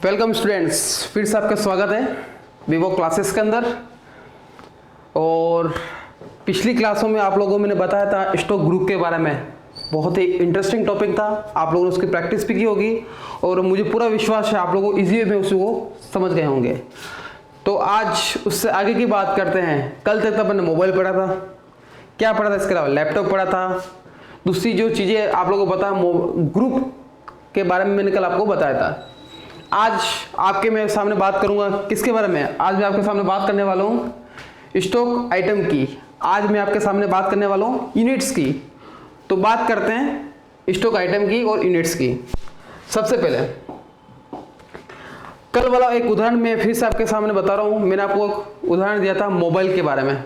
Welcome students, फिर से आपका स्वागत है वीवो क्लासेस के अंदर। और पिछली क्लासों में आप लोगों को मैंने बताया था स्टॉक ग्रुप के बारे में। बहुत ही इंटरेस्टिंग टॉपिक था, आप लोगों ने उसकी प्रैक्टिस भी की होगी और मुझे पूरा विश्वास है आप लोगों को ईजी वे में उसको समझ गए होंगे। तो आज उससे आगे की बात करते हैं। कल तक तो मैंने मोबाइल पढ़ा था, क्या पढ़ा था, इसके अलावा लैपटॉप पढ़ा था। दूसरी जो चीज़ें आप लोगों को पता ग्रुप के बारे में मैंने कल आपको बताया था। आज आपके मैं सामने बात करूंगा किसके बारे में। आज मैं आपके सामने बात करने वाला हूं स्टॉक आइटम की। आज मैं आपके सामने बात करने वाला हूं यूनिट्स की। तो बात करते हैं स्टॉक आइटम की और यूनिट्स की। सबसे पहले कल वाला एक उदाहरण मैं फिर से आपके सामने बता रहा हूं। मैंने आपको उदाहरण दिया था मोबाइल के बारे में।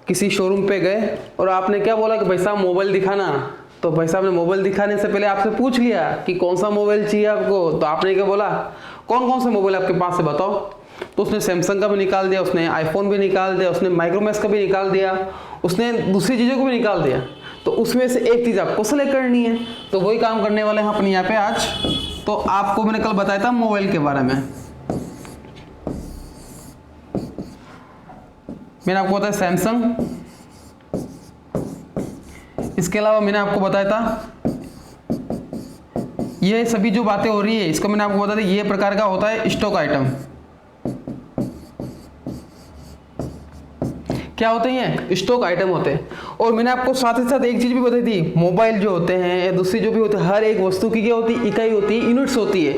किसी शोरूम पे गए और आपने क्या बोला कि भाई साहब मोबाइल दिखाना। तो भाई साहब ने मोबाइल दिखाने से पहले आपसे पूछ लिया कि कौन सा मोबाइल चाहिए आपको। तो आपने क्या बोला, कौन कौन से मोबाइल आपके पास है बताओ। तो उसने सैमसंग का भी निकाल दिया, उसने आईफोन भी निकाल दिया, उसने माइक्रोमैक्स का भी निकाल दिया, उसने दूसरी चीज़ों को भी निकाल दिया। तो उसमें से एक चीज़ आपको सेलेक्ट करनी है। तो वही काम करने वाले हैं अपने यहाँ पे आज। तो आपको मैंने कल बताया था मोबाइल के बारे में। मैंने आपको बताया सैमसंग, इसके अलावा मैंने आपको बताया था ये सभी जो बातें हो रही है इसको मैंने आपको बताया था ये प्रकार का होता है स्टॉक आइटम। क्या होते हैं, स्टॉक आइटम होते हैं। और मैंने आपको साथ ही साथ एक चीज भी बताई थी, मोबाइल जो होते हैं या दूसरी जो भी होते हैं हर एक वस्तु की क्या होती है, इकाई होती है, यूनिट्स होती है।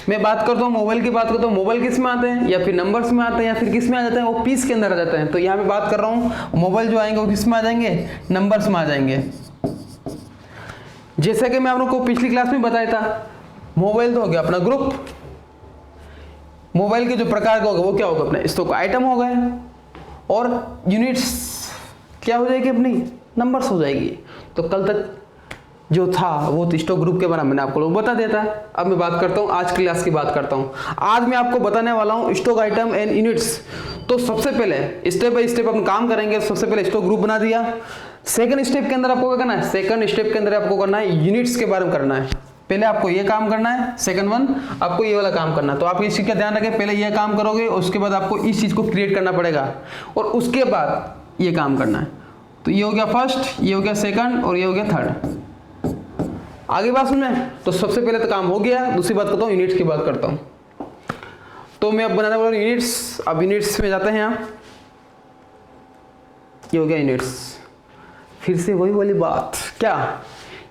मैं बात करता हूँ मोबाइल की बात करता हूँ, मोबाइल किस में आते हैं, या फिर नंबर्स में आते हैं, या फिर किस में आ जाते हैं, वो पीस के अंदर आ जाते हैं। तो यहाँ पे बात कर रहा हूँ मोबाइल जो आएंगे वो किस में आ जाएंगे, नंबर्स में आ जाएंगे। जैसे कि मैं आप लोग को पिछली क्लास में बताया था, मोबाइल तो हो गया अपना ग्रुप। मोबाइल के जो प्रकार का होगा वो क्या होगा, अपने स्टॉक आइटम हो गए, और यूनिट्स क्या हो जाएगी, अपनी नंबर्स हो जाएगी। तो कल तक जो था वो स्टॉक ग्रुप के बारे में मैंने आपको लोग बता दिया था। अब मैं बात करता हूँ आज की क्लास की बात करता हूँ। आज मैं आपको बताने वाला हूँ स्टॉक आइटम एंड यूनिट्स। तो सबसे पहले स्टेप बाय स्टेप अपन काम करेंगे। सबसे पहले स्टॉक ग्रुप बना दिया। सेकंड स्टेप के अंदर आपको क्या करना है, सेकंड स्टेप के अंदर आपको करना है यूनिट्स के बारे में करना है। पहले आपको ये काम करना है, सेकंड वन आपको ये वाला काम करना है। तो आप इस चीज का ध्यान रखें, पहले ये काम करोगे और उसके बाद आपको इस चीज को क्रिएट करना पड़ेगा और उसके बाद ये काम करना है। तो ये हो गया फर्स्ट, ये हो गया सेकंड और ये हो गया थर्ड। आगे बात सुन में, तो सबसे पहले तो काम हो गया। दूसरी बात करता हूँ यूनिट्स की बात करता हूँ। तो मैं अब बनाने वाला हूँ यूनिट्स। अब यूनिट्स में जाते हैं यहाँ, ये हो गया यूनिट्स। फिर से वही वाली बात, क्या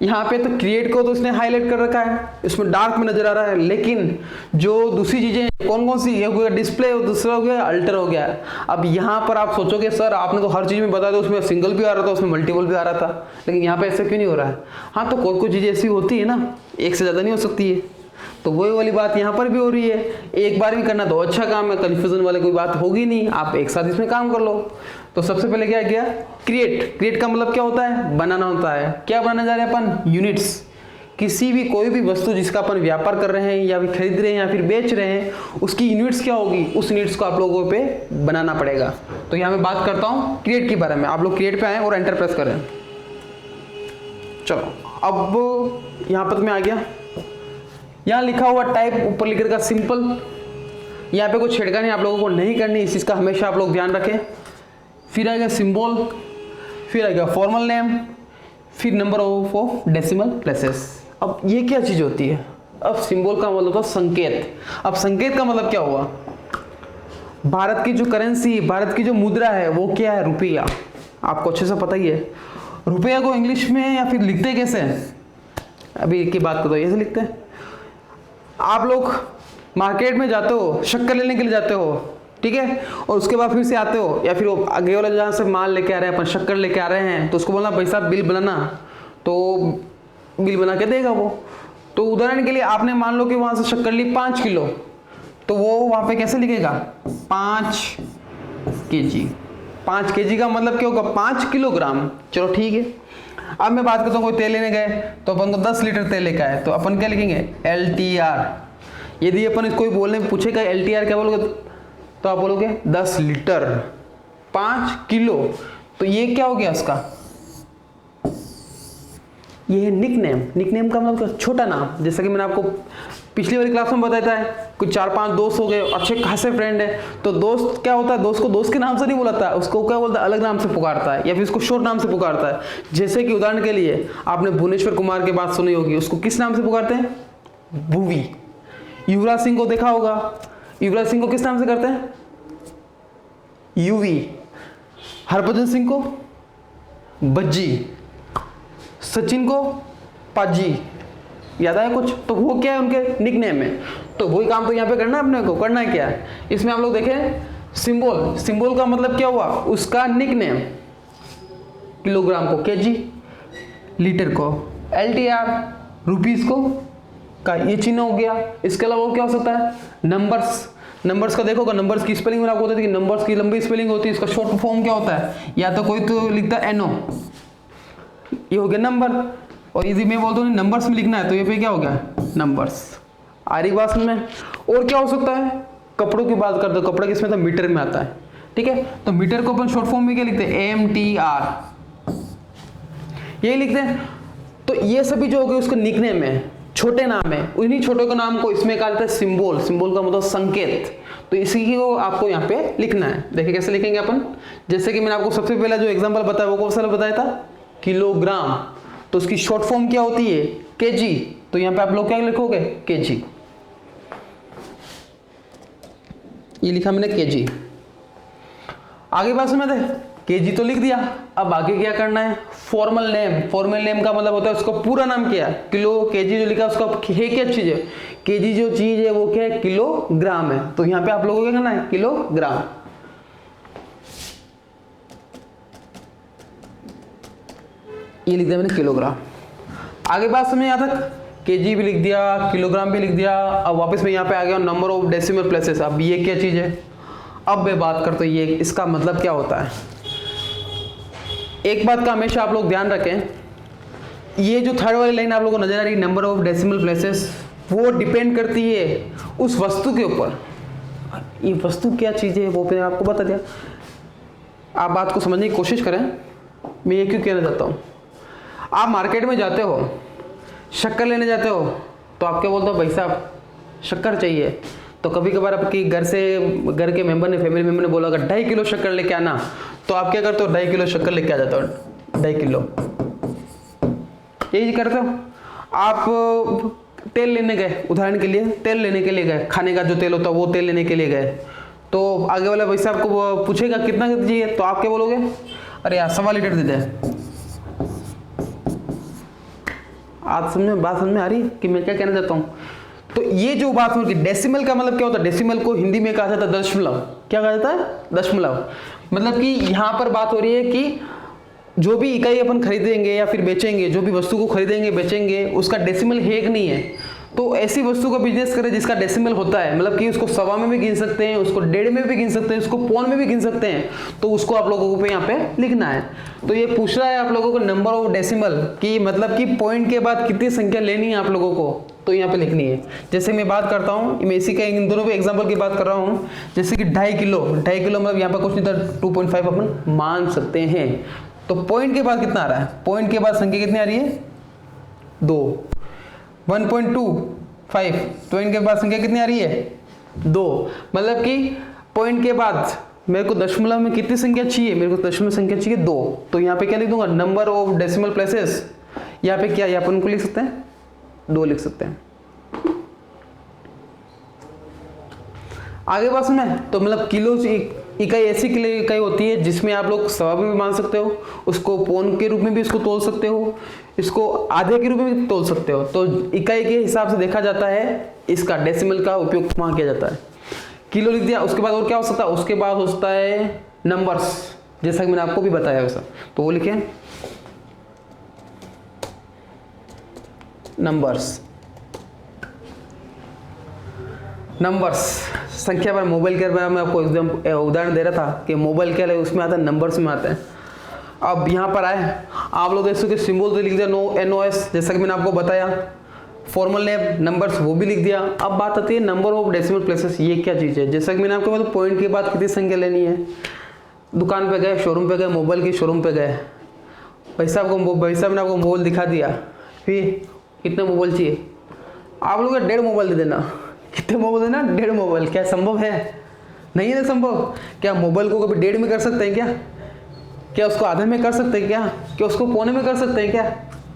यहाँ पे तो क्रिएट को तो उसने हाईलाइट कर रखा है, इसमें डार्क में नजर आ रहा है। लेकिन जो दूसरी चीजें कौन कौन सी, ये हो गया डिस्प्ले, दूसरा हो गया अल्टर हो गया। अब यहाँ पर आप सोचोगे सर आपने तो हर चीज में बताया था, उसमें सिंगल भी आ रहा था, उसमें मल्टीपल भी आ रहा था, लेकिन यहाँ पे ऐसा क्यों नहीं हो रहा है। हाँ, तो कोई चीजें ऐसी होती है ना, एक से ज्यादा नहीं हो सकती है। तो वही वाली बात यहाँ पर भी हो रही है। एक बार भी करना तो अच्छा काम है, कंफ्यूजन वाले कोई बात होगी नहीं, आप एक साथ इसमें काम कर लो। तो सबसे पहले क्या किया, क्रिएट। क्रिएट का मतलब क्या होता है, बनाना होता है। क्या बनाने जा रहे हैं अपन, यूनिट्स। किसी भी कोई भी वस्तु जिसका अपन व्यापार कर रहे हैं या फिर खरीद रहे हैं या फिर बेच रहे हैं, उसकी यूनिट्स क्या होगी, उस यूनिट्स को आप लोगों पे बनाना पड़ेगा। तो यहाँ मैं बात करता हूँ क्रिएट के बारे में। आप लोग क्रिएट पे आए और एंटर प्रेस करें। चलो अब यहाँ पर मैं आ गया। यहाँ लिखा हुआ टाइप, ऊपर लिख रखा सिंपल। यहाँ पे कुछ छिड़कानी आप लोगों को नहीं करनी, इस चीज़ का हमेशा आप लोग ध्यान रखें। फिर आएगा सिंबल, फिर आएगा फॉर्मल नेम, फिर नंबर ऑफ डेसिमल प्लेसेस। अब ये क्या चीज़ होती है, अब सिंबल का मतलब होता है संकेत। अब संकेत का मतलब क्या हुआ, भारत की जो करेंसी, भारत की जो मुद्रा है वो क्या है, रुपया। आपको अच्छे से पता ही है। रुपया को इंग्लिश में या फिर लिखते कैसे हैं, अभी की बात करो, ऐसे लिखते हैं। आप लोग मार्केट में जाते हो, शक्कर लेने के लिए जाते हो, ठीक है, और उसके बाद फिर से आते हो, या फिर वो आगे वाले जहाँ से माल लेके आ रहे हैं, अपन शक्कर लेके आ रहे हैं, तो उसको बोलना भाई साहब बिल बनाना, तो बिल बना के देगा वो। तो उदाहरण के लिए आपने मान लो कि वहाँ से शक्कर ली 5 किलो, तो वो वहाँ पे कैसे लिखेगा, 5 kg। 5 kg का मतलब क्या होगा, 5 किलोग्राम। चलो ठीक है। अब मैं बात करता हूँ, कोई तेल लेने गए तो अपन को 10 लीटर तेल लेकर आए, तो अपन क्या लिखेंगे, LTR। यदि अपन कोई बोलने में पूछेगा LTR क्या बोलोगे, तो आप बोलोगे 10 लीटर 5 किलो। तो ये क्या हो गया उसका, ये है निकनेम। निकनेम का मतलब छोटा नाम। जैसा कि मैंने आपको पिछली वाली क्लास में बताता है कुछ 4-5 दोस्त हो गए, अच्छे खासे फ्रेंड है, तो दोस्त क्या होता है, दोस्त को दोस्त के नाम से नहीं बुलाता है, उसको क्या बोलता है, अलग नाम से पुकारता है या फिर उसको शॉर्ट नाम से पुकारता है। जैसे कि उदाहरण के लिए आपने भुवनेश्वर कुमार की बात सुनी होगी, उसको किस नाम से पुकारते हैं, भुवी। युवराज सिंह को देखा होगा, युवराज सिंह को किस नाम से करते हैं, यूवी। हरभजन सिंह को बज्जी, सचिन को पाजी। याद आया कुछ, तो वो क्या है, उनके निकनेम है। तो वही काम तो यहाँ पे करना है अपने को। करना है क्या है इसमें, आप लोग देखें सिंबल, सिंबल का मतलब क्या हुआ, उसका निकनेम। किलोग्राम को केजी, लीटर को LTR, रुपीस को का ये चिन्ह हो गया। इसके अलावा क्या हो सकता है, नंबर्स। नंबर्स का देखोगा, नंबर्स की स्पेलिंग में आपको होता है कि नंबर्स की लंबी स्पेलिंग होती है, इसका शॉर्ट फॉर्म क्या होता है, या तो कोई तो लिखता है NO, ये हो गया नंबर। और यदि मैं बोलता हूँ नंबर्स में लिखना है तो ये पे क्या हो गया, नंबर्स। आ रही बात में। और क्या हो सकता है, कपड़ों की बात करते हो, कपड़ा किसमें था, मीटर में आता है। ठीक है, तो मीटर को अपन शॉर्ट फॉर्म में क्या लिखते हैं, AMTR, यही लिखते हैं। तो ये सभी जो हो गए उसका निकनेम है, छोटे नाम है। उन्हीं छोटे के नाम को इसमें कहा जाता है सिंबल। सिंबल का मतलब संकेत। तो इसी को आपको यहाँ पे लिखना है। देखिए कैसे लिखेंगे अपन, जैसे कि मैंने आपको सबसे पहला जो एग्जांपल बताया वो कौन सा बताया था, किलोग्राम। तो उसकी शॉर्ट फॉर्म क्या होती है, केजी। तो यहाँ पे आप लोग क्या लिखोगे, केजी। ये लिखा मैंने केजी। आगे बात समझ में, केजी तो लिख दिया। अब आगे क्या करना है, फॉर्मल नेम। फॉर्मल नेम का मतलब होता है उसका पूरा नाम क्या है, किलो। केजी जो लिखा उसका है क्या चीज है, केजी जो चीज है वो क्या है, किलोग्राम है। तो यहाँ पे आप लोगों को क्या करना है, किलोग्राम। ये लिख दिया मैंने किलोग्राम। आगे बात समझ यहाँ तक, केजी भी लिख दिया, किलोग्राम भी लिख दिया। अब वापस मैं यहाँ पे आ गया नंबर ऑफ डेसिमल प्लेसेस। अब ये क्या चीज है, अब मैं बात करता हूँ ये इसका मतलब क्या होता है। एक बात का हमेशा आप लोग ध्यान रखें, ये जो थर्ड वाली लाइन आप लोगों को नजर आ रही है, नंबर ऑफ डेसिमल प्लेसेस, वो डिपेंड करती है उस वस्तु के ऊपर। ये वस्तु क्या चीज है वो मैंने आपको बता दिया। आप बात को समझने की कोशिश करें। मैं ये क्यों कहना चाहता हूँ, आप मार्केट में जाते हो, शक्कर लेने जाते हो, तो आप क्या बोलते हो, भाई साहब शक्कर चाहिए। तो कभी कभार आपकी घर के मेंबर ने, फैमिली मेंबर ने बोला अगर 2.5 किलो शक्कर लेके आना, तो आप क्या करते हो, 2.5 किलो शक्कर लेके आ जाते हो, 2.5 किलो। यही करते हो। आप तेल लेने गए, उदाहरण के लिए तेल लेने के लिए गए, खाने का जो तेल होता है वो तेल लेने के लिए गए। तो आगे वाला भाई साहब को पूछेगा कितना चाहिए, तो आप क्या बोलोगे, अरे यार 1.25 लीटर दे दे। आज बात समझ में आ रही है कि मैं क्या कहना चाहता हूँ। तो ये जो बात होगी, डेसिमल का मतलब क्या होता है, डेसिमल को हिंदी में कहा जाता है दशमलव। क्या कहा जाता है, दशमलव। मतलब कि यहाँ पर बात हो रही है कि जो भी इकाई अपन खरीदेंगे या फिर बेचेंगे, जो भी वस्तु को खरीदेंगे बेचेंगे, उसका डेसिमल है कि नहीं है। तो ऐसी वस्तु का बिजनेस करें जिसका डेसिमल होता है, मतलब कि उसको सवा में भी गिन सकते हैं, उसको डेढ़ में भी गिन सकते हैं, उसको पौन में भी गिन सकते हैं। तो उसको आप लोगों को यहाँ पे लिखना है। तो ये पूछ रहा है आप लोगों को नंबर ऑफ डेसिमल की, मतलब कि पॉइंट के बाद कितनी संख्या लेनी है आप लोगों को, तो यहाँ पे लिखनी है। जैसे मैं बात करता हूँ, मैं इसी का इन दोनों पे एग्जांपल की बात कर रहा हूँ। जैसे कि 2.5 किलो, 2.5 किलो मतलब यहाँ पर कुछ नहीं था, 2.5 अपन मान सकते हैं। तो पॉइंट के बाद कितना आ रहा है, पॉइंट के बाद संख्या कितनी आ रही है, 2। 1.25, पॉइंट के बाद संख्या कितनी आ रही है, 2। मतलब कि पॉइंट के बाद मेरे को दशमलव में कितनी संख्या चाहिए, मेरे को दशमलव संख्या चाहिए 2। तो यहाँ पे क्या लिख दूंगा, नंबर ऑफ डेसिमल प्लेसेस। यहाँ पे क्या, अपन को लिख सकते हैं 2 लिख सकते हैं। आगे बात में, तो मतलब किलो इकाई ऐसी किलो इकाई होती है जिसमें आप लोग सवा भी मान सकते हो, उसको पौन के रूप में भी इसको तोल सकते हो, इसको आधे के रूप में भी तोल सकते हो। तो इकाई के हिसाब से देखा जाता है, इसका डेसिमल का उपयोग वहां किया जाता है। किलो लिख दिया, उसके बाद और क्या हो सकता है, उसके बाद हो सकता है नंबर्स, जैसा कि मैंने आपको भी बताया वैसा। तो वो लिखे नंबर्स। नंबर्स संख्या पर, मोबाइल के बारे में आपको एकदम उदाहरण दे रहा था कि मोबाइल क्या है, उसमें आता है नंबर्स में आता है। अब यहाँ पर आए आप लोग देख सकते, सिंबल तो लिख दिया NOS, जैसा कि मैंने आपको बताया। फॉर्मल नेम, नंबर्स वो भी लिख दिया। अब बात आती है नंबर ऑफ डेसिमल प्लेसेस। ये क्या चीज़ है, जैसा कि मैंने आपको मतलब पॉइंट के बाद कितनी संख्या लेनी है। दुकान पे गए, शोरूम पे गए, मोबाइल के शोरूम पे गए, भाई साहब ने आपको मोबाइल दिखा दिया, फिर कितने मोबाइल चाहिए, आप लोग 1.5 मोबाइल दे देना। कितने मोबाइल देना? 1.5 मोबाइल। क्या संभव है? नहीं है ना संभव। क्या मोबाइल को कभी 1.5 में कर सकते हैं क्या? क्या उसको आधे में कर सकते हैं क्या? क्या उसको पौने में कर सकते हैं क्या?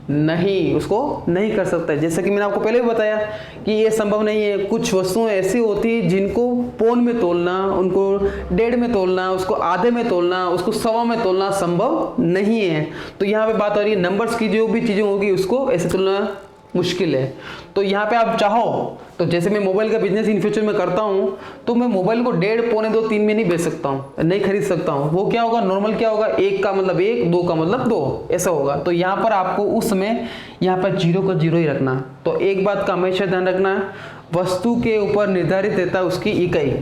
नहीं, उसको नहीं कर सकते। जैसे कि मैंने आपको पहले भी बताया कि ये संभव नहीं है। कुछ वस्तुएं ऐसी होती है जिनको पौन में तोलना, उनको 1.5 में तोलना, उसको आधे में तोलना, उसको सवा में तोलना संभव नहीं है। तो यहाँ पे बात हो रही है नंबर्स की, जो भी चीज़ें होगी उसको ऐसे तोलना मुश्किल है। तो यहाँ पे आप चाहो तो जैसे मैं मोबाइल का बिजनेस इन फ्यूचर में करता हूँ, तो मैं मोबाइल को 1.5, पौने 2, 3 में नहीं बेच सकता हूँ, नहीं खरीद सकता हूँ। वो क्या होगा? नॉर्मल क्या होगा? 1 का मतलब 1, 2 का मतलब 2, ऐसा होगा। तो यहाँ पर आपको उस समय यहाँ पर 0 का 0 ही रखना। तो एक बात का हमेशा ध्यान रखना, वस्तु के ऊपर निर्धारित रहता है उसकी इकाई,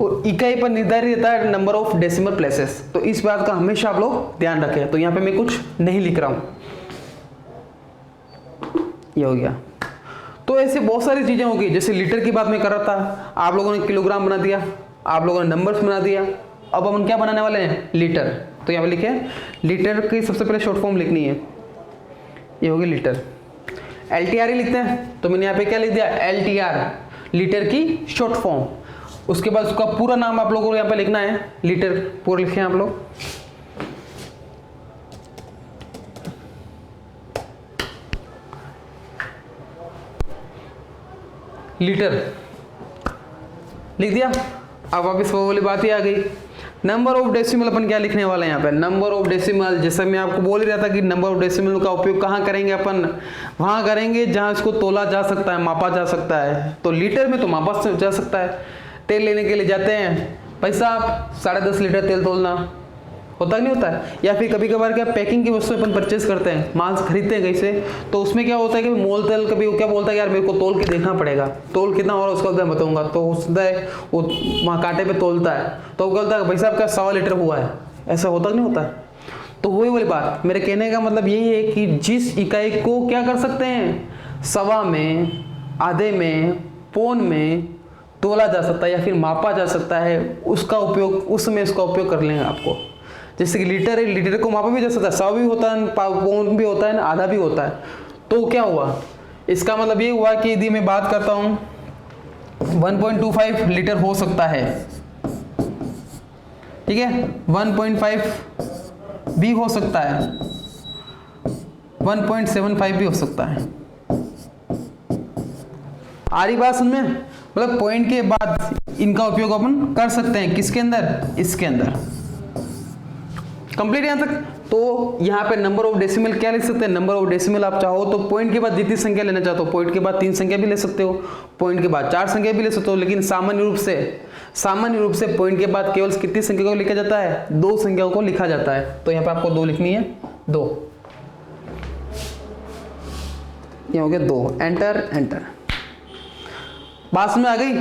और इकाई पर निर्धारित रहता है नंबर ऑफ डेसिमल प्लेसेस। तो इस बात का हमेशा आप लोग ध्यान रखें। तो यहाँ पे मैं कुछ नहीं लिख रहा हूँ, ये हो गया। तो ऐसे बहुत सारी चीजें होगी। जैसे लीटर की बात मैं कर रहा था, आप लोगों ने किलोग्राम बना दिया, आप लोगों ने नंबर्स बना दिया। अब हम क्या बनाने वाले हैं? लीटर। तो यहाँ पे लिखे लीटर की सबसे पहले शॉर्ट फॉर्म लिखनी है, ये होगी लीटर। LTR ही लिखते हैं, तो मैंने यहाँ पे क्या लिख दिया? LTR, लीटर की शॉर्ट फॉर्म। उसके बाद उसका पूरा नाम आप लोगों को यहाँ पे लिखना है, लीटर पूरा लिखे आप लोग। लीटर लिख दिया। अब वापिस वो वाली बात ही आ गई, नंबर ऑफ डेसिमल अपन क्या लिखने वाले हैं यहाँ पे? Number of decimal. जैसे मैं आपको बोल ही रहा था कि नंबर ऑफ डेसिमल का उपयोग कहाँ करेंगे अपन? वहाँ करेंगे जहाँ इसको तोला जा सकता है, मापा जा सकता है। तो लीटर में तो मापा जा सकता है। तेल लेने के लिए जाते हैं, भाई साहब 10.5 लीटर तेल तोलना, होता नहीं होता है? या फिर कभी कभार क्या पैकिंग की वस्तु अपन परचेज करते हैं, माल खरीदते हैं कहीं से, तो उसमें क्या होता है कि मोल तेल कभी वो क्या बोलता है यार मेरे को तोल के देखना पड़ेगा, तोल कितना हो रहा है उसका मैं बताऊंगा। तो उसदा है वो वहाँ कांटे पे तोलता है, तो वो बोलता है भाई साहब का 1.25 लीटर हुआ है। ऐसा होता नहीं होता? तो वही वाली बात, मेरे कहने का मतलब यही है कि जिस इकाई को क्या कर सकते हैं, सवा में, आधे में, पौन में तोला जा सकता है या फिर मापा जा सकता है, उसका उपयोग उसमें उसका उपयोग कर लेंगे आपको। जैसे कि लीटर है, लीटर को मापा भी जा सकता है, 100 भी होता है, पौन भी होता है, आधा भी होता है। तो क्या हुआ? इसका मतलब ये हुआ कि यदि मैं बात करता हूँ 1.25 लीटर हो सकता है, ठीक है, 1.5 भी हो सकता है, 1.75 भी हो सकता है। आ रही बात समझ में? मतलब पॉइंट के बाद इनका उपयोग अपन कर सकते हैं, किसके अंदर? इसके अंदर। कंप्लीट यहां तक। तो यहाँ पे नंबर ऑफ डेसिमल क्या लिख सकते हैं? नंबर ऑफ डेसिमल आप चाहो तो पॉइंट के बाद जितनी संख्या लेना चाहते हो, पॉइंट के बाद 3 संख्या भी ले सकते हो, पॉइंट के बाद 4 संख्या भी ले सकते हो। लेकिन सामान्य रूप से पॉइंट के बाद केवल कितनी संख्या को लिखा जाता है? 2 संख्याओं को लिखा जाता है। तो यहाँ पे आपको 2 लिखनी है, 2। ये हो गया 2। Enter enter. बात में आ गई?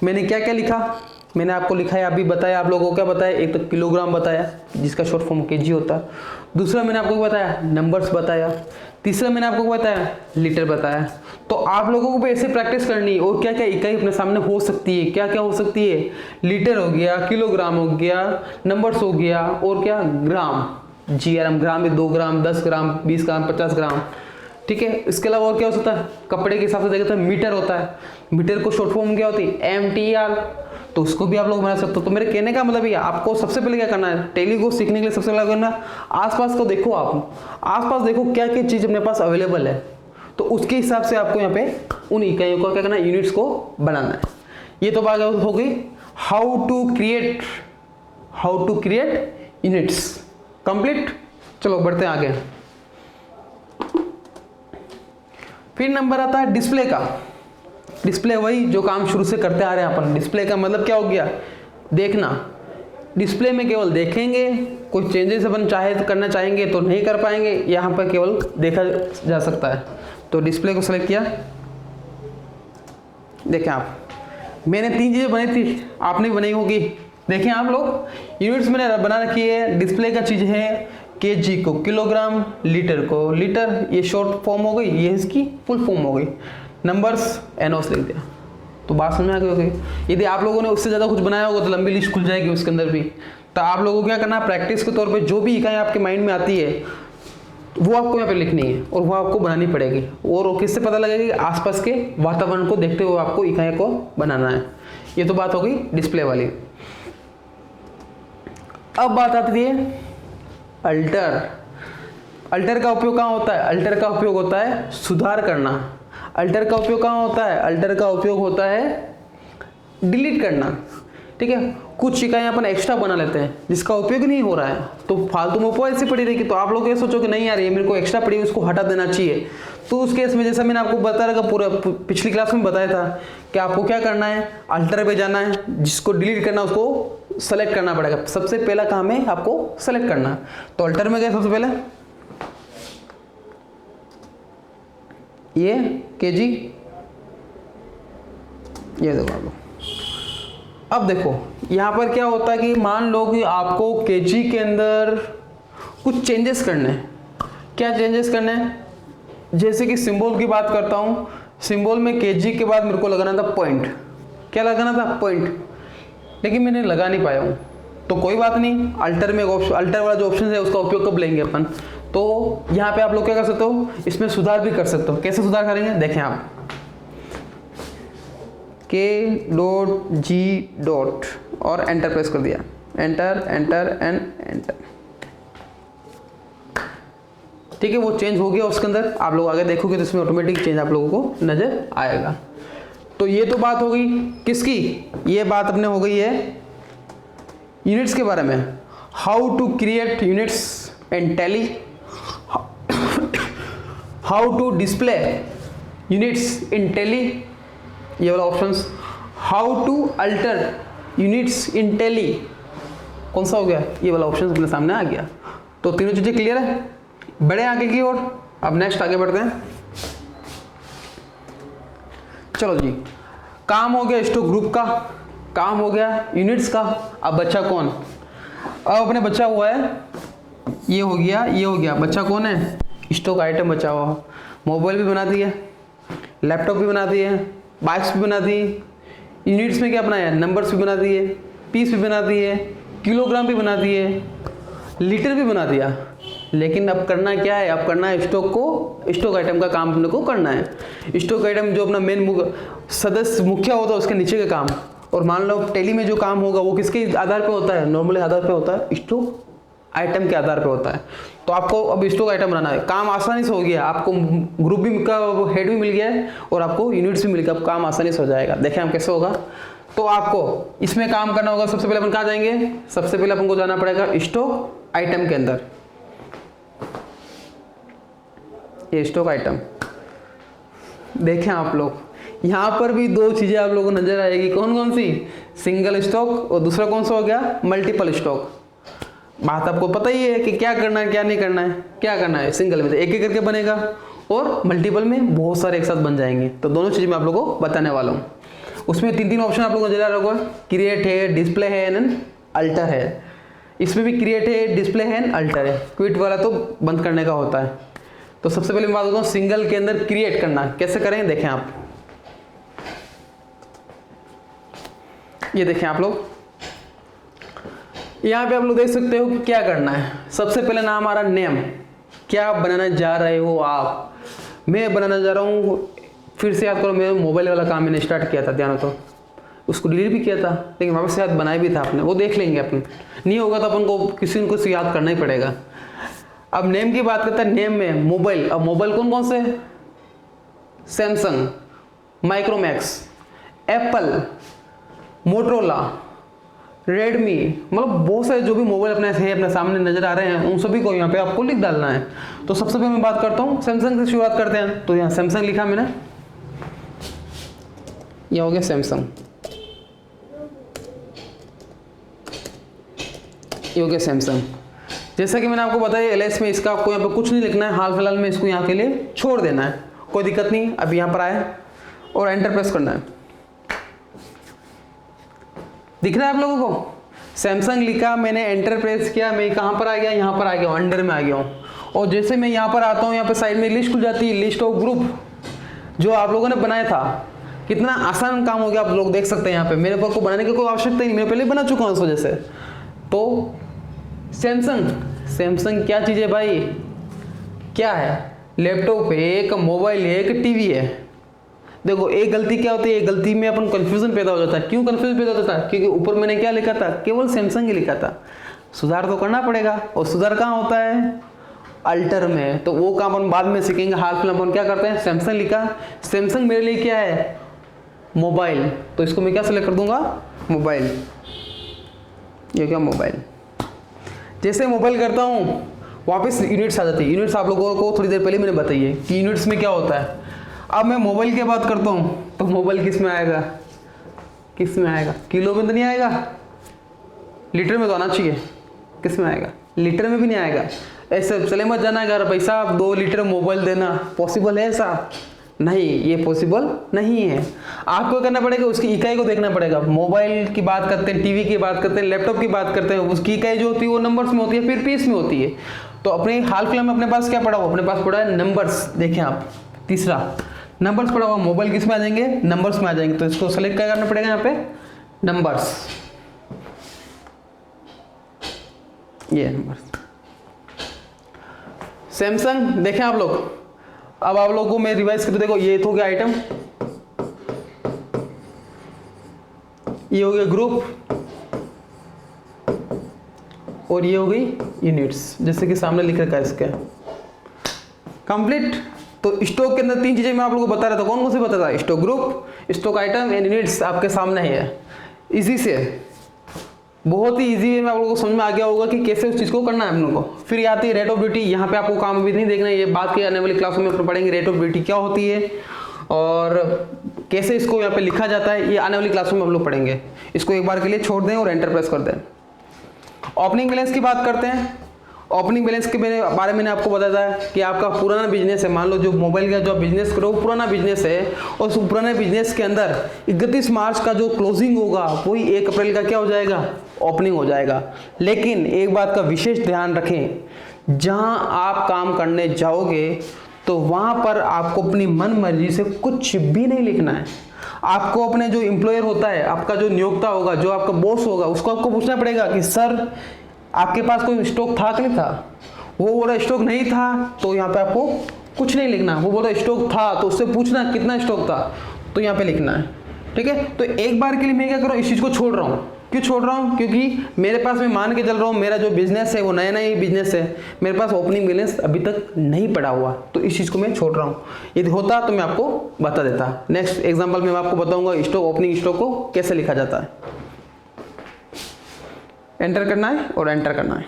मैंने क्या क्या लिखा? मैंने आपको लिखा है, अभी बताया, आप लोगों को क्या बताया? एक तो किलोग्राम बताया जिसका शॉर्ट फॉर्म केजी होता है, दूसरा मैंने आपको बताया नंबर्स बताया, तीसरा मैंने आपको बताया लीटर बताया। तो आप लोगों को भी ऐसे प्रैक्टिस करनी, और क्या क्या इकाई अपने सामने हो सकती है, क्या क्या हो सकती है? लीटर हो गया, किलोग्राम हो गया, नंबर्स हो गया, और क्या? ग्राम, GRM, ग्राम में 2 ग्राम, 10 ग्राम, 20 ग्राम, 50 ग्राम, ठीक है। इसके अलावा और क्या हो सकता है? कपड़े के हिसाब से देखते हैं मीटर होता है, मीटर को शॉर्ट फॉर्म क्या होती है? MTR। तो उसको भी आप लोग बना सकते हो। तो मेरे कहने का मतलब ये, आपको सबसे पहले क्या करना है? टैली को सीखने के लिए सबसे पहले करना, आसपास को देखो, आप आसपास देखो क्या क्या चीज़ अपने पास अवेलेबल है, तो उसके हिसाब से आपको यहाँ पे उन इकाइयों को क्या करना है? यूनिट्स को बनाना है। ये तो बात हो गई how to create units. Complete. चलो बढ़ते हैं आगे। फिर नंबर आता है डिस्प्ले का। डिस्प्ले वही जो काम शुरू से करते आ रहे हैं अपन। डिस्प्ले का मतलब क्या हो गया? देखना। डिस्प्ले में केवल देखेंगे, कोई चेंजेस अपन करना चाहेंगे तो नहीं कर पाएंगे, यहाँ पर केवल देखा जा सकता है। तो डिस्प्ले को सेलेक्ट किया, देखें आप, मैंने 3 चीज़ें बनाई थी, आपने भी बनाई होगी। देखें आप लोग, यूनिट्स मैंने बना रखी है। डिस्प्ले का चीज़ है केजी को किलोग्राम, लीटर को लीटर, ये शॉर्ट फॉर्म हो गई, ये इसकी फुल फॉर्म हो गई। नंबर्स एनओस लिख दिया। तो बात समझ में आ गई होगी। यदि आप लोगों ने उससे ज़्यादा कुछ बनाया होगा तो लंबी लिस्ट खुल जाएगी उसके अंदर भी। तो आप लोगों को क्या करना है? प्रैक्टिस के तौर पे जो भी इकाई आपके माइंड में आती है वो आपको यहाँ पे लिखनी है और वो आपको बनानी पड़ेगी। और वो किससे पता लगेगा कि आसपास के वातावरण को देखते हुए आपको इकाई को बनाना है। ये तो बात हो गई डिस्प्ले वाली। अब बात आती है अल्टर। अल्टर का उपयोग कहाँ होता है? अल्टर का उपयोग होता है सुधार करना। अल्टर का उपयोग कहाँ होता है? अल्टर का उपयोग होता है डिलीट करना। ठीक है, कुछ इकाइयाँ अपन एक्स्ट्रा बना लेते हैं जिसका उपयोग नहीं हो रहा है, तो फालतू में वो ऐसी पड़ी रहेगी। तो आप लोग ये सोचो कि नहीं यार ये मेरे को एक्स्ट्रा पड़ी, उसको हटा देना चाहिए। तो उस केस में जैसा मैंने आपको बताया था, पूरा पिछली क्लास में बताया था कि आपको क्या करना है, अल्टर पे जाना है, जिसको डिलीट करना है उसको सेलेक्ट करना पड़ेगा। सबसे पहला काम है आपको सेलेक्ट करना। तो अल्टर में गए सबसे पहले, ये केजी, ये देखो आप लोग। अब देखो यहाँ पर क्या होता है कि मान लो कि आपको केजी के अंदर कुछ चेंजेस करने हैं। क्या चेंजेस करने हैं? जैसे कि सिंबल की बात करता हूँ, सिंबल में केजी के बाद मेरे को लगाना था पॉइंट। क्या लगाना था? पॉइंट। लेकिन मैंने लगा नहीं पाया हूँ, तो कोई बात नहीं, अल्टर में अल्टर वाला जो ऑप्शन है उसका उपयोग कब लेंगे अपन? तो यहाँ पे आप लोग क्या कर सकते हो, इसमें सुधार भी कर सकते हो। कैसे सुधार करेंगे देखें आप, k.g. और एंटर प्रेस कर दिया, एंटर एंटर एंड एंटर। ठीक है, वो चेंज हो गया उसके अंदर। आप लोग आगे देखोगे तो इसमें ऑटोमेटिक चेंज आप लोगों को नजर आएगा। तो ये तो बात हो गई किसकी? ये बात अपने हो गई है यूनिट्स के बारे में। How to create units in Tally, how to display units in Tally, ये वाला options. How to alter units in Tally, कौन सा हो गया? ये वाला ऑप्शन अपने सामने आ गया। तो तीनों चीजें क्लियर है। बड़े आगे की ओर, अब नेक्स्ट आगे बढ़ते हैं। चलो जी, काम हो गया स्टॉक ग्रुप का, काम हो गया यूनिट्स का। अब बच्चा कौन? अब अपने बच्चा हुआ है, ये हो गया, ये हो गया। बच्चा कौन है? स्टॉक आइटम बचा हुआ। मोबाइल भी बना दिए, लैपटॉप भी बना दिए, बाइक्स भी बना दी, यूनिट्स में क्या बनाया? नंबर्स भी बना दिए, पीस भी बना दिए, किलोग्राम भी बना दिए, लीटर भी बना दिया। लेकिन अब करना क्या है? अब करना है स्टॉक को, स्टॉक आइटम का काम अपने को करना है। स्टॉक आइटम जो अपना मेन सदस्य मुखिया होता है उसके नीचे का काम। और मान लो टैली में जो काम होगा वो किसके आधार पे होता है? नॉर्मली आधार पे होता है, स्टॉक आइटम के आधार पे होता है। तो आपको अब स्टॉक आइटम बनाना है, काम आसानी से हो गया। आपको ग्रुप भी का हेड भी मिल गया है और आपको यूनिट्स भी मिल गया। अब काम आसानी से हो जाएगा। देखें हम कैसे होगा। तो आपको इसमें काम करना होगा। सबसे पहले अपन कहाँ जाएंगे? सबसे पहले अपन को जाना पड़ेगा स्टॉक आइटम के अंदर। ये स्टॉक आइटम देखें आप लोग, यहाँ पर भी दो चीजें आप लोगों को नजर आएगी। कौन कौन सी? सिंगल स्टॉक और दूसरा कौन सा हो गया? Multiple stock. बात आपको पता ही है कि क्या करना है क्या नहीं करना है। क्या करना है? सिंगल में तो एक एक करके बनेगा और मल्टीपल में बहुत सारे एक साथ बन जाएंगे। तो दोनों चीज़ मैं आप लोगों को बताने वाला हूँ। उसमें तीन तीन ऑप्शन आप लोगों को नजर आ रहा होगा, क्रिएट है, डिस्प्ले है एंड अल्टर है। इसमें भी क्रिएट है, डिस्प्ले है एंड अल्टर है। क्विट वाला तो बंद करने का होता है। तो सबसे पहले मैं बात करता हूँ सिंगल के अंदर क्रिएट करना कैसे करें। देखें आप, ये देखें आप लोग, यहाँ पे आप लोग देख सकते हो कि क्या करना है। सबसे पहले नाम हमारा नेम, क्या बनाना जा रहे हो आप? मैं बनाना जा रहा हूँ, फिर से याद करो मेरे मोबाइल वाला काम मैंने स्टार्ट किया था, ध्यान हो तो उसको डिलीट भी किया था, लेकिन वापस याद बनाया भी था आपने, वो देख लेंगे अपन। नहीं होगा तो अपन को किसी को याद करना ही पड़ेगा। अब नेम की बात करते हैं। नेम में मोबाइल, अब मोबाइल कौन कौन से? Samsung, Micromax, Apple, Motorola, Redmi, मतलब बहुत सारे जो भी मोबाइल अपने सामने नजर आ रहे हैं उन सभी को यहाँ पे आपको लिख डालना है। तो सबसे पहले मैं बात करता हूँ सैमसंग से शुरुआत करते हैं। तो यहाँ सैमसंग लिखा मैंने, यह हो गया सैमसंग, ये हो गया सैमसंग। जैसा कि मैंने आपको बताया एलएस में इसका आपको यहाँ पे कुछ नहीं लिखना है, हाल फिलहाल में इसको यहाँ के लिए छोड़ देना है, कोई दिक्कत नहीं। अब यहाँ पर आए और एंटर प्रेस करना है। दिख रहा है आप लोगों को? सैमसंग लिखा, मैंने एंटर प्रेस किया, मैं कहाँ पर आ गया? यहाँ पर आ गया, अंडर में आ गया हूँ। और जैसे मैं यहाँ पर आता हूँ, यहाँ पर साइड में लिस्ट खुल जाती है, लिस्ट ऑफ ग्रुप जो आप लोगों ने बनाया था। कितना आसान काम हो गया, आप लोग देख सकते हैं। यहाँ पे मेरे को बनाने की कोई आवश्यकता ही नहीं, मैं पहले बना चुका हूँ इस वजह से। तो सैमसंग, सैमसंग क्या चीज़ है भाई? क्या है, लैपटॉप है, एक मोबाइल है, एक टीवी है। देखो एक गलती क्या होती है, एक गलती में अपन कंफ्यूजन पैदा हो जाता है। क्यों कंफ्यूजन पैदा होता है? क्योंकि ऊपर मैंने क्या लिखा था, केवल सैमसंग ही लिखा था। सुधार तो करना पड़ेगा, और सुधार कहाँ होता है, अल्टर में। तो वो काम अपन बाद में सीखेंगे। हाल फिलहाल अपन क्या करते हैं, सैमसंग लिखा। सैमसंग मेरे लिए क्या है, मोबाइल, तो इसको मैं क्या सेलेक्ट कर दूंगा, मोबाइल। ये क्या, मोबाइल। जैसे मोबाइल करता हूँ वापस यूनिट्स आ जाती है। यूनिट्स आप लोगों को थोड़ी देर पहले मैंने बताई है कि यूनिट्स में क्या होता है। अब मैं मोबाइल की बात करता हूँ तो मोबाइल किस में आएगा, किस में आएगा, किलो में तो नहीं आएगा, लीटर में तो आना चाहिए। किस में आएगा, लीटर में भी नहीं आएगा। ऐसे चले मत जाना यार भाई साहब 2 लीटर मोबाइल देना, पॉसिबल है ऐसा? नहीं, ये पॉसिबल नहीं है। आपको करना पड़ेगा, उसकी इकाई को देखना पड़ेगा। मोबाइल की बात करते हैं, टीवी की बात करते हैं, लैपटॉप की बात करते हैं, उसकी इकाई जो होती है वो नंबर्स में होती है, फिर पीस में होती है। तो अपने हाल फिलहाल में अपने पास क्या पड़ा हुआ, अपने पास पड़ा है नंबर्स। देखें आप, तीसरा नंबर्स पड़ा हुआ। मोबाइल किस में आ जाएंगे, नंबर्स में आ जाएंगे। तो इसको सेलेक्ट क्या करना पड़ेगा यहाँ पे, नंबर्स, ये नंबर्स। सैमसंग देखें आप लोग, अब आप लोगों को मैं रिवाइज करके देखो, ये तो हो गया आइटम, ये हो गया ग्रुप, और ये हो गई यूनिट्स, जैसे कि सामने लिख रखा है इसके कंप्लीट। तो स्टॉक के अंदर 3 चीजें मैं आप लोगों को बता रहा था। कौन कौन से बता था, stock group, stock item and units आपके सामने है। इजी से, बहुत ही इजी वे में आप लोगों को समझ में आ गया होगा कि कैसे उस चीज़ को करना है हम लोग को। फिर ये आती है रेट ऑफ ड्यूटी। यहाँ पे आपको काम भी नहीं देखना है, ये बात की आने वाली क्लासों में अपन पढ़ेंगे रेट ऑफ ड्यूटी क्या होती है और कैसे इसको यहाँ पे लिखा जाता है। ये आने वाली क्लासों में हम लोग पढ़ेंगे। इसको एक बार के लिए छोड़ दें और एंटर प्रेस कर दें। ओपनिंग बैलेंस की बात करते हैं। ओपनिंग बैलेंस के बारे में मैंने आपको बताया था कि आपका पुराना बिजनेस है, मान लो जो मोबाइल का जो बिजनेस करो वो पुराना बिजनेस है, और उस पुराने बिजनेस के अंदर 31 मार्च का जो क्लोजिंग होगा वही 1 अप्रैल का क्या हो जाएगा, ओपनिंग हो जाएगा। लेकिन एक बात का विशेष ध्यान रखें, जहां आप काम करने जाओगे तो वहां पर आपको अपनी मन मर्जी से कुछ भी नहीं लिखना है। आपको अपने जो एम्प्लॉयर होता है, आपका जो नियोक्ता होगा, जो आपका बॉस होगा, उसको आपको पूछना पड़ेगा कि सर आपके पास कोई स्टॉक था कि नहीं था। वो बोला स्टॉक नहीं था, तो यहाँ पे आपको कुछ नहीं लिखना। वो बोला स्टॉक था, तो उससे पूछना कितना स्टॉक था, तो यहाँ पे लिखना है। ठीक है, तो एक बार के लिए मैं क्या कर रहा हूँ, इस चीज़ को छोड़ रहा हूँ। क्यों छोड़ रहा हूँ, क्योंकि मेरे पास मैं मान के चल रहा हूँ मेरा जो बिजनेस है वो नया नया बिजनेस है, मेरे पास ओपनिंग बैलेंस अभी तक नहीं पड़ा हुआ, तो इस चीज़ को मैं छोड़ रहा हूँ। यदि होता तो मैं आपको बता देता। नेक्स्ट एग्जाम्पल में मैं आपको बताऊंगा स्टॉक, ओपनिंग स्टॉक को कैसे लिखा जाता है। एंटर करना है और एंटर करना है,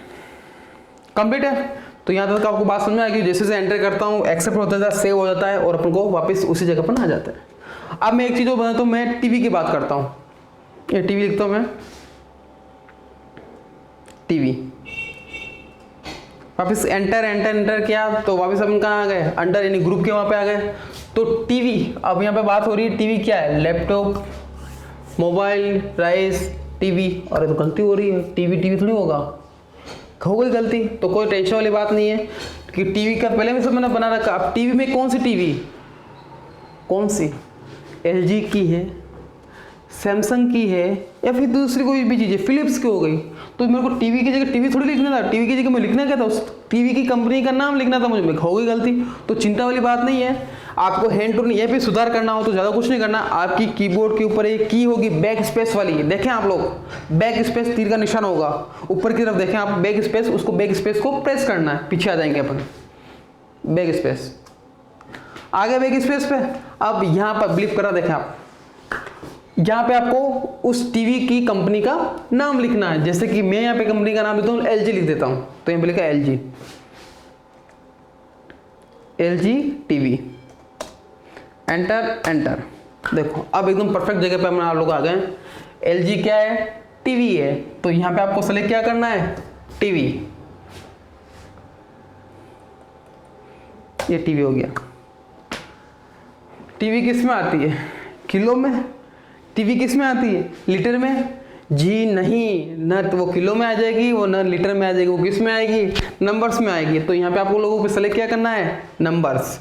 कंप्लीट है। तो यहाँ तक आपको बात समझ में आएगी। जैसे जैसे एंटर करता हूँ एक्सेप्ट होता है, सेव हो जाता है, और अपन को वापस उसी जगह पर आ जाता है। अब मैं एक चीज़ और बताता हूँ, मैं टीवी की बात करता हूँ। ये टीवी लिखता हूँ मैं, टीवी, वापस एंटर एंटर एंटर किया तो वापस अपन कहाँ आ गए, अंडर यानी ग्रुप के वहाँ पे आ गए। तो टीवी, अब यहाँ पे बात हो रही है टीवी क्या है, लैपटॉप, मोबाइल, राइस, टीवी। और ये तो गलती हो रही है, टीवी टीवी थोड़ी होगा, हो गई गलती, तो कोई टेंशन वाली बात नहीं है कि टीवी का पहले में सब मैंने बना रखा। अब टीवी में कौन सी टीवी, कौन सी, एलजी की है, सैमसंग की है, या फिर दूसरी कोई भी चीज़ है, फिलिप्स की हो गई। तो मेरे को टीवी की जगह टीवी थोड़ी लिखना था, टीवी की जगह मैं लिखना क्या था, उस टीवी की कंपनी का नाम लिखना था मुझे, हो गई गलती। तो चिंता वाली बात नहीं है। आपको हैंड टू ये भी सुधार करना हो तो ज़्यादा कुछ नहीं करना, आपकी कीबोर्ड के ऊपर एक की होगी बैक स्पेस वाली, देखें आप लोग, बैक स्पेस तीर का निशान होगा ऊपर की तरफ, देखें आप बैक स्पेस, उसको बैक स्पेस को प्रेस करना है, पीछे आ जाएंगे अपन, बैक स्पेस आगे, बैक स्पेस पे। अब यहाँ पर ब्लिप करा, देखें आप, यहाँ पे आपको उस टीवी की कंपनी का नाम लिखना है। जैसे कि मैं यहाँ पे कंपनी का नाम लिखता हूँ, एलजी लिख देता हूँ, तो यहाँ पे लिखा LG, LG TV, enter enter. देखो अब एकदम परफेक्ट जगह पे हम आप लोग आ गए। एलजी क्या है, टीवी है, तो यहाँ पे आपको सेलेक्ट क्या करना है, टीवी, ये टीवी हो गया। टीवी किस में आती है, किलो में। टीवी किस में आती है, लीटर में। जी नहीं, न तो वो किलो में आ जाएगी, वो न लीटर में आ जाएगी, वो किस में आएगी, नंबर्स में आएगी। तो यहाँ पे आपको लोगों को सेलेक्ट क्या करना है, नंबर्स,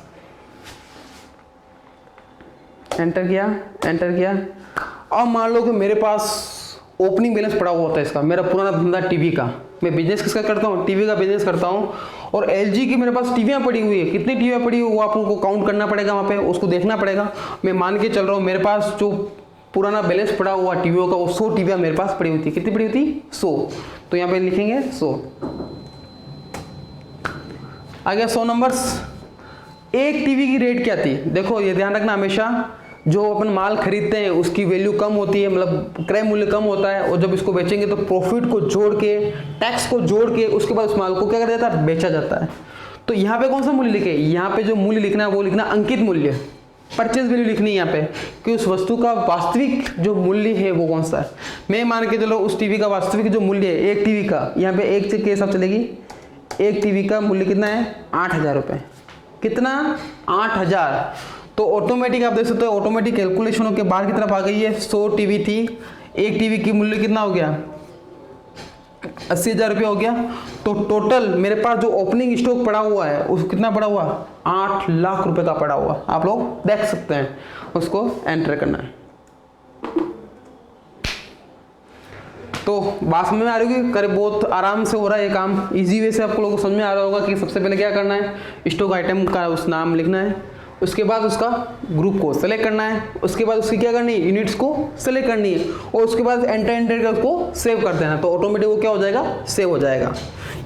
एंटर किया, एंटर किया। अब मान लो कि मेरे पास ओपनिंग बैलेंस पड़ा हुआ होता है इसका, मेरा पुराना धंधा टीवी का, मैं बिजनेस किसका करता हूँ, टीवी का बिजनेस करता हूँ, और LG की मेरे पास टीवियाँ पड़ी हुई है, कितनी टीवियाँ पड़ी हुई वो आपको काउंट करना पड़ेगा, वहाँ पे उसको देखना पड़ेगा। मैं मान के चल रहा हूँ मेरे पास जो पुराना बैलेंस पड़ा हुआ टीवियों का वो 100 टीवियाँ मेरे पास पड़ी हुई थी। कितनी पड़ी हुई थी? 100। तो यहाँ पे लिखेंगे 100। आ गया 100 नंबर्स। एक टीवी की रेट क्या थी? देखो ये ध्यान रखना हमेशा, जो अपन माल खरीदते हैं उसकी वैल्यू कम होती है, मतलब क्रय मूल्य कम होता है, और जब इसको बेचेंगे तो प्रॉफिट को जोड़ के, टैक्स को जोड़ के उसके बाद उस माल को क्या कर जाता है? बेचा जाता है। तो यहाँ पे कौन सा मूल्य लिखे? यहाँ पे जो मूल्य लिखना है वो लिखना अंकित मूल्य, परचेज वैल्यू लिखनी है यहाँ पे कि उस वस्तु का वास्तविक जो मूल्य है वो कौन सा है। मैं मान के चलो उस टीवी का वास्तविक जो मूल्य है एक टीवी का, यहाँ पे एक के हिसाब चलेगी, एक टीवी का मूल्य कितना है? 8,000 रुपये। कितना? 8,000। तो ऑटोमेटिक आप देख सकते हो, ऑटोमेटिक कैलकुलेशनों के बाहर की तरफ आ गई है। 100 टीवी थी, एक टीवी की मूल्य कितना हो गया? 80,000 रुपये हो गया। तो टोटल मेरे पास जो ओपनिंग स्टॉक पड़ा हुआ है उस कितना पड़ा हुआ? 8 लाख रुपए का पड़ा हुआ। आप लोग देख सकते हैं, उसको एंटर करना है। तो बात समझ में आ रही होगी, करे बहुत आराम से हो रहा है ये काम, इजी वे से आप लोगों को समझ में आ रहा होगा कि सबसे पहले क्या करना है? स्टॉक आइटम का उस नाम लिखना है, उसके बाद उसका ग्रुप को सेलेक्ट करना है, उसके बाद उसकी क्या करनी है? यूनिट्स को सेलेक्ट करनी है, और उसके बाद एंटर कर उसको सेव कर देना। तो ऑटोमेटिक वो क्या हो जाएगा? सेव हो जाएगा।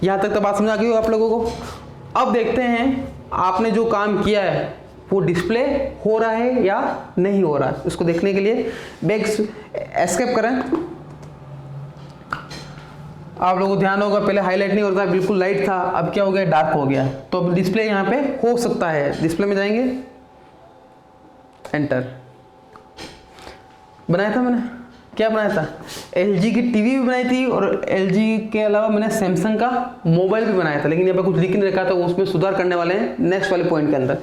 यहाँ तक तो बात समझ आ गई हो आप लोगों को। अब देखते हैं आपने जो काम किया है वो डिस्प्ले हो रहा है या नहीं हो रहा है। उसको देखने के लिए बैक एस्केप करें। आप लोगों को ध्यान होगा पहले हाईलाइट नहीं होता, बिल्कुल लाइट था, अब क्या हो गया? डार्क हो गया। तो अब डिस्प्ले यहाँ पे हो सकता है। डिस्प्ले में जाएंगे, एंटर। बनाया था मैंने, क्या बनाया था? LG की टीवी भी बनाई थी, और LG के अलावा मैंने सैमसंग का मोबाइल भी बनाया था, लेकिन यहाँ पे कुछ लिख नहीं रखा था, उसमें सुधार करने वाले हैं नेक्स्ट वाले पॉइंट के अंदर।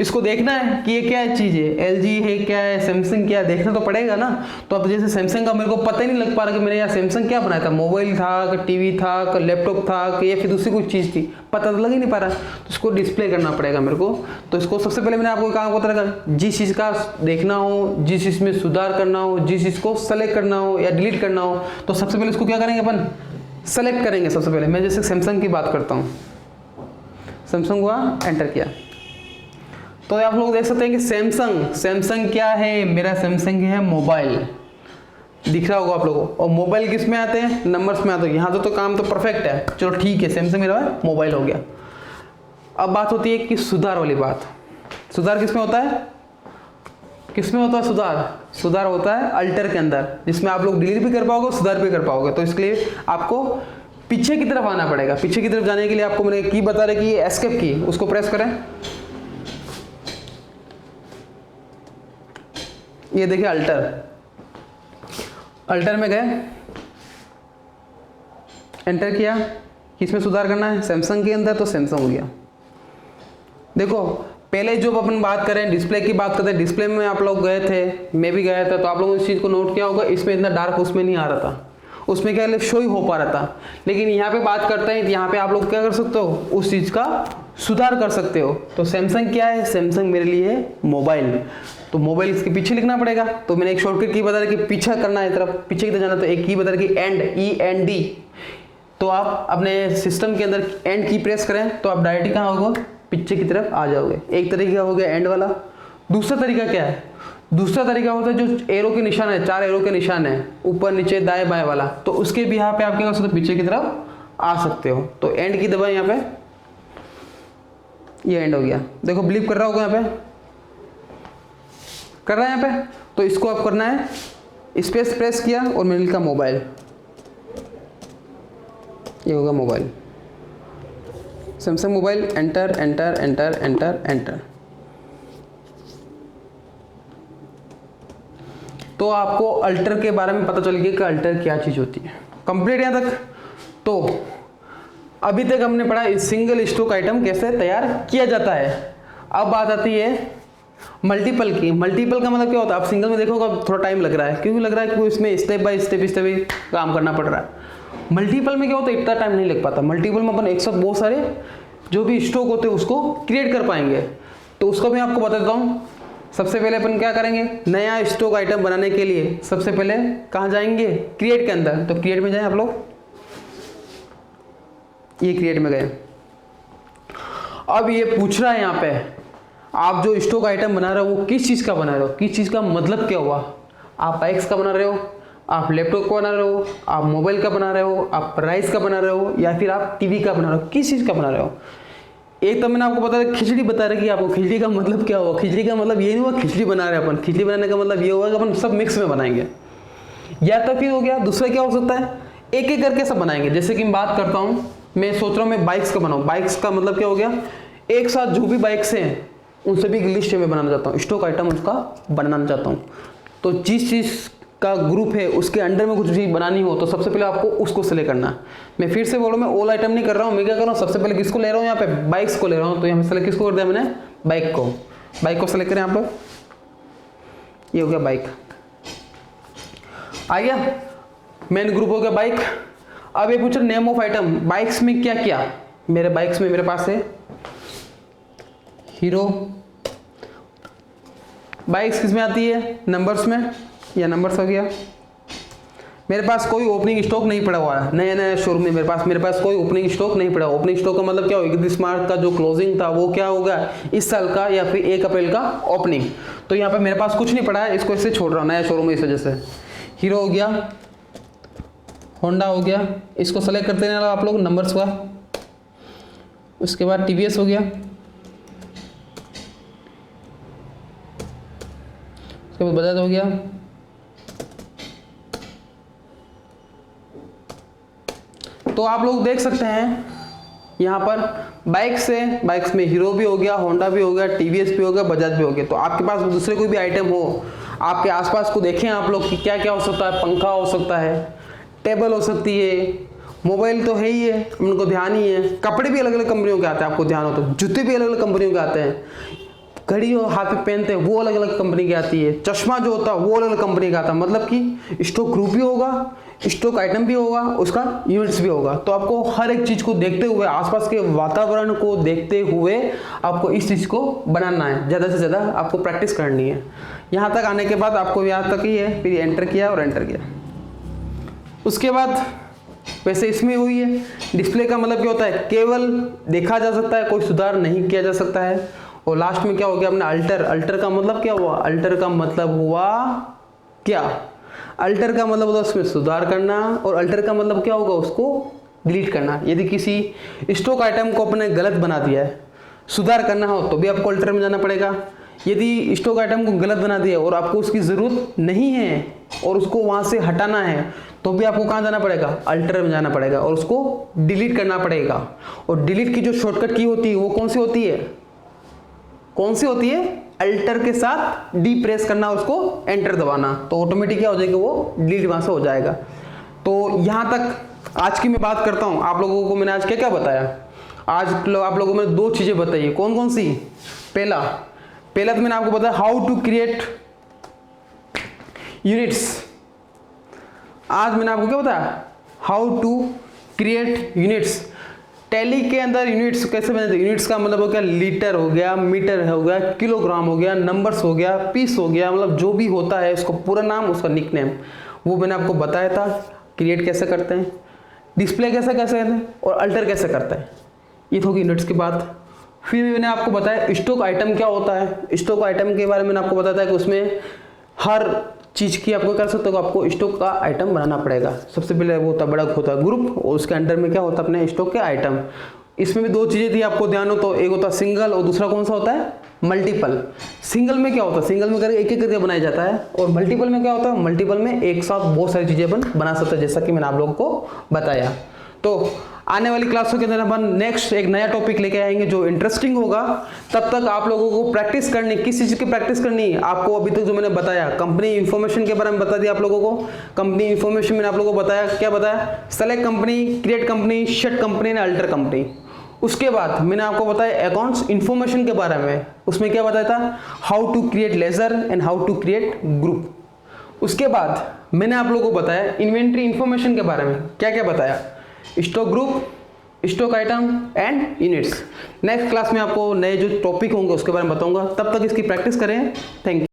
इसको देखना है कि ये क्या चीज़ है, LG है क्या है, सैमसंग क्या है, देखना तो पड़ेगा ना। तो अब जैसे सैमसंग का मेरे को पता ही नहीं लग पा रहा कि मैंने यार सैमसंग क्या बनाया था, मोबाइल था, टीवी था, लैपटॉप था, या फिर दूसरी कोई चीज़ थी, पता तो लग ही नहीं पा रहा। तो इसको डिस्प्ले करना पड़ेगा मेरे को। तो इसको सबसे पहले मैंने आपको काम बता रखा, जिस चीज़ का देखना हो, जिस चीज़ में सुधार करना हो, जिस चीज़ को सेलेक्ट करना हो या डिलीट करना हो, तो सबसे पहले इसको क्या करेंगे? अपन सेलेक्ट करेंगे। सबसे पहले मैं जैसे सैमसंग की बात करता हूँ, सैमसंग हुआ, एंटर किया। तो आप लोग देख सकते हैं कि सैमसंग क्या है? मेरा सैमसंग है मोबाइल, दिख रहा होगा आप लोगों को। और मोबाइल किस में आते हैं? नंबर्स में आते हैं। यहाँ तो काम तो परफेक्ट है, चलो ठीक है, सैमसंग मेरा मोबाइल हो गया। अब बात होती है कि सुधार वाली बात। सुधार किस में होता है? किस में होता है सुधार? सुधार होता है अल्टर के अंदर, जिसमें आप लोग डिलीट भी कर पाओगे, सुधार भी कर पाओगे। तो इसके लिए आपको पीछे की तरफ आना पड़ेगा। पीछे की तरफ जाने के लिए आपको मैंने की बता रहे कि एस्केप की, उसको प्रेस करें। ये देखिए अल्टर में गए, एंटर किया। किसमें सुधार करना है? सैमसंग के अंदर, तो सैमसंग हो गया। देखो पहले जो अपन बात करें डिस्प्ले की बात करते हैं, डिस्प्ले में आप लोग गए थे, मैं भी गया था, तो आप लोगों ने इस चीज़ को नोट किया होगा, इसमें इतना डार्क उसमें नहीं आ रहा था, उसमें क्या शो ही हो पा रहा था। लेकिन यहाँ पे बात करते हैं, यहाँ पे आप लोग क्या कर सकते हो? उस चीज़ का सुधार कर सकते हो। तो सैमसंग क्या है? सैमसंग मेरे लिए है मोबाइल। तो मोबाइल इसके पीछे लिखना पड़ेगा। तो मैंने एक शॉर्टकट की बता रहा कि पीछे करना है, तरफ पीछे की तरफ जाना, तो एक की बता रहा कि END। तो आप अपने सिस्टम के अंदर एंड की प्रेस करें तो आप डायरेक्ट कहाँ होगा? पीछे की तरफ आ जाओगे। एक तरीका हो गया एंड वाला। दूसरा तरीका क्या है? दूसरा तरीका होता है जो एरो के निशान है, 4 एरो के निशान है, ऊपर नीचे दाएं बाएं वाला, तो उसके भी यहाँ पे आप क्या कर सकते हो? पीछे की तरफ आ सकते हो। तो एंड की दबाएं यहाँ पे, ये एंड हो गया। देखो ब्लिप कर रहा होगा, यहाँ पे कर रहा है यहाँ पे। तो इसको आप करना है, स्पेस प्रेस किया और मैंने लिखा मोबाइल, ये होगा mobile, Samsung mobile. Enter enter enter enter enter. तो आपको अल्टर के बारे में पता चल गया कि अल्टर क्या चीज़ होती है। कंप्लीट यहाँ तक। तो अभी तक हमने पढ़ा सिंगल स्टॉक आइटम कैसे तैयार किया जाता है। अब बात आती है मल्टीपल की। मल्टीपल का मतलब क्या होता है? आप सिंगल में देखोगे थोड़ा टाइम लग रहा है, क्योंकि लग रहा है कि इसमें स्टेप बाय स्टेप काम करना पड़ रहा है। मल्टीपल में क्या होता है? इतना टाइम नहीं लग पाता। मल्टीपल में अपन एक साथ बहुत सारे जो भी स्टॉक होते हैं उसको क्रिएट कर पाएंगे। तो उसको मैं आपको बता देता हूँ। सबसे पहले अपन क्या करेंगे? नया स्टॉक आइटम बनाने के लिए सबसे पहले कहाँ जाएंगे? क्रिएट के अंदर। तो क्रिएट में जाएं आप लोग, ये क्रिएट में गए, अब ये पूछ रहा है यहाँ पे, आप जो स्टॉक आइटम बना रहे हो वो किस चीज़ का बना रहे हो, किस चीज़ का मतलब क्या हुआ, आप बाइक्स का बना रहे हो, आप लैपटॉप का बना रहे हो, आप मोबाइल का बना रहे हो, आप राइस का बना रहे हो, या फिर आप टीवी का बना रहे हो, किस चीज़ का बना रहे हो। एक तो मैंने आपको बताया खिचड़ी बता रहा कि आपको खिचड़ी का मतलब क्या हुआ, खिचड़ी का मतलब ये नहीं हुआ खिचड़ी बना रहे हैं अपन, खिचड़ी बनाने का मतलब ये हुआ कि अपन सब मिक्स में बनाएंगे। या तो फिर हो गया दूसरा क्या हो सकता है, एक एक करके सब बनाएंगे। जैसे कि मैं बात करता हूँ, मैं सोच रहा हूँ मैं बाइक्स का बनाऊँ, बाइक्स का मतलब क्या हो गया, एक साथ जो भी बाइक्स हैं उन सभी की लिस्ट में बनाना चाहता हूँ, स्टॉक आइटम उसका बनाना चाहता हूँ। तो जिस चीज़ का ग्रुप है उसके अंडर में कुछ चीज़ बनानी हो तो सबसे पहले आपको उसको सेलेक्ट करना है। मैं फिर से बोल रहा हूँ, मैं ऑल आइटम नहीं कर रहा हूँ, मैं क्या कर रहा हूँ, सबसे पहले किसको ले रहा हूँ, यहाँ पे बाइक्स को ले रहा हूँ। तो यहाँ सेलेक्ट किसको कर दिया मैंने, बाइक को, बाइक को सेलेक्ट करें यहाँ पर, ये हो गया बाइक, आ गया मेन ग्रुप हो गया बाइक। अब ये पूछ रहा नेम ऑफ आइटम, बाइक्स में क्या क्या, मेरे बाइक्स में मेरे पास है हीरो, बाइक्स किस में आती है, नंबर्स में, या नंबर्स हो गया। मेरे पास कोई ओपनिंग स्टॉक नहीं पड़ा हुआ है, नया नया शोरूम में मेरे पास कोई ओपनिंग स्टॉक नहीं पड़ा। ओपनिंग स्टॉक का मतलब क्या होगा, 31 मार्च का जो क्लोजिंग था वो क्या होगा, इस साल का, या फिर 1 अप्रैल का ओपनिंग। तो यहाँ पे मेरे पास कुछ नहीं पड़ा है, इसको इससे छोड़ रहा हूँ, नया शोरूम है इस वजह से। हीरो हो गया, होंडा हो गया, इसको सेलेक्ट करते हैं आप लोग नंबर्स का। उसके बाद टीवीएस हो गया, उसके बाद बजाज हो गया, तो आप लोग देख सकते हैं यहाँ पर बाइक्स में हीरो भी हो गया, होंडा भी हो गया, टीवीएस भी हो गया, बजाज भी हो गया। तो आपके पास दूसरे कोई भी आइटम हो, आपके आसपास को देखें आप लोग कि क्या क्या हो सकता है, पंखा हो सकता है, टेबल हो सकती है, मोबाइल तो है ही है, उनको ध्यान ही है, कपड़े भी अलग अलग कंपनियों के आते हैं, आपको ध्यान हो तो जूते भी अलग अलग कंपनियों के आते हैं, घड़ी हो हाथ में पहनते हैं वो अलग अलग कंपनी की आती है, चश्मा जो होता है वो अलग अलग कंपनी का आता है। मतलब कि स्टॉक ग्रुप भी होगा, स्टॉक आइटम भी होगा, उसका यूनिट्स भी होगा। तो आपको हर एक चीज़ को देखते हुए, आसपास के वातावरण को देखते हुए आपको इस चीज़ को बनाना है, ज़्यादा से ज़्यादा आपको प्रैक्टिस करनी है। यहाँ तक आने के बाद आपको यहाँ तक ही है, फिर एंटर किया और एंटर किया। उसके बाद वैसे इसमें हुई है, डिस्प्ले का मतलब क्या होता है, केवल देखा जा सकता है, कोई सुधार नहीं किया जा सकता है। और लास्ट में क्या हो गया अपने अल्टर का मतलब क्या हुआ, अल्टर का मतलब हुआ क्या, अल्टर का मतलब होता है उसमें सुधार करना, और अल्टर का मतलब क्या होगा, उसको डिलीट करना। यदि किसी स्टॉक आइटम को अपने गलत बना दिया है, सुधार करना हो तो भी आपको अल्टर में जाना पड़ेगा। यदि स्टॉक आइटम को गलत बना दिया और आपको उसकी ज़रूरत नहीं है और उसको वहाँ से हटाना है तो भी आपको कहाँ जाना पड़ेगा, अल्टर में जाना पड़ेगा और उसको डिलीट करना पड़ेगा। और डिलीट की जो शॉर्टकट की होती है वो कौन सी होती है, अल्टर के साथ डी प्रेस करना, उसको एंटर दबाना, तो ऑटोमेटिक क्या हो जाएगा, वो डिलीट वहाँ से हो जाएगा। तो यहाँ तक आज की मैं बात करता हूँ। आप लोगों को मैंने आज क्या क्या बताया, आज आप लोगों को मैंने 2 चीज़ें बताई है। कौन कौन सी, पहला तो मैंने आपको बताया हाउ टू क्रिएट यूनिट्स। आज मैंने आपको क्या बताया, how to create units. Tally के अंदर यूनिट्स कैसे बनते हैं, यूनिट्स का मतलब हो गया लीटर हो गया, मीटर हो गया, किलोग्राम हो गया, नंबर्स हो गया, पीस हो गया, मतलब जो भी होता है उसको पूरा नाम, उसका निकनेम, वो मैंने आपको बताया था। क्रिएट कैसे करते हैं, डिस्प्ले कैसे करते हैं, और अल्टर कैसे करते हैं, ये तो होगी यूनिट्स की बात। फिर मैंने आपको बताया स्टॉक आइटम क्या होता है। स्टॉक आइटम के बारे में मैंने आपको बताया था कि उसमें हर चीज़ की आपको कर सकते हो, आपको स्टॉक का आइटम बनाना पड़ेगा। सबसे पहले वो होता बड़ा होता है ग्रुप, और उसके अंडर में क्या होता है अपने स्टॉक के आइटम। इसमें भी 2 चीज़ें थी आपको ध्यान हो तो, एक होता है सिंगल और दूसरा कौन सा होता है, मल्टीपल। सिंगल में क्या होता है, सिंगल में करके एक एक करके बनाया जाता है, और मल्टीपल में क्या होता है, मल्टीपल में एक साथ बहुत सारी चीज़ें अपन बना सकते हैं, जैसा कि मैंने आप लोगों को बताया। तो आने वाली क्लासों के अंदर अपन नेक्स्ट एक नया टॉपिक लेके आएंगे जो इंटरेस्टिंग होगा। तब तक आप लोगों को प्रैक्टिस करनी, किस चीज़ की प्रैक्टिस करनी है आपको, अभी तक जो मैंने बताया कंपनी इन्फॉर्मेशन के बारे में बता दिया आप लोगों को। कंपनी इन्फॉर्मेशन मैंने आप लोगों को बताया, क्या बताया, select company, create company, shut company and alter company. उसके बाद मैंने आपको बताया अकाउंट्स इन्फॉर्मेशन के बारे में, उसमें क्या बताया था, how to create ledger and how to create group. उसके बाद मैंने आप लोगों को बताया इन्वेंट्री इन्फॉर्मेशन के बारे में, क्या क्या बताया, stock group, stock item and units. Next class में आपको नए जो टॉपिक होंगे उसके बारे में बताऊंगा, तब तक इसकी प्रैक्टिस करें। Thank you.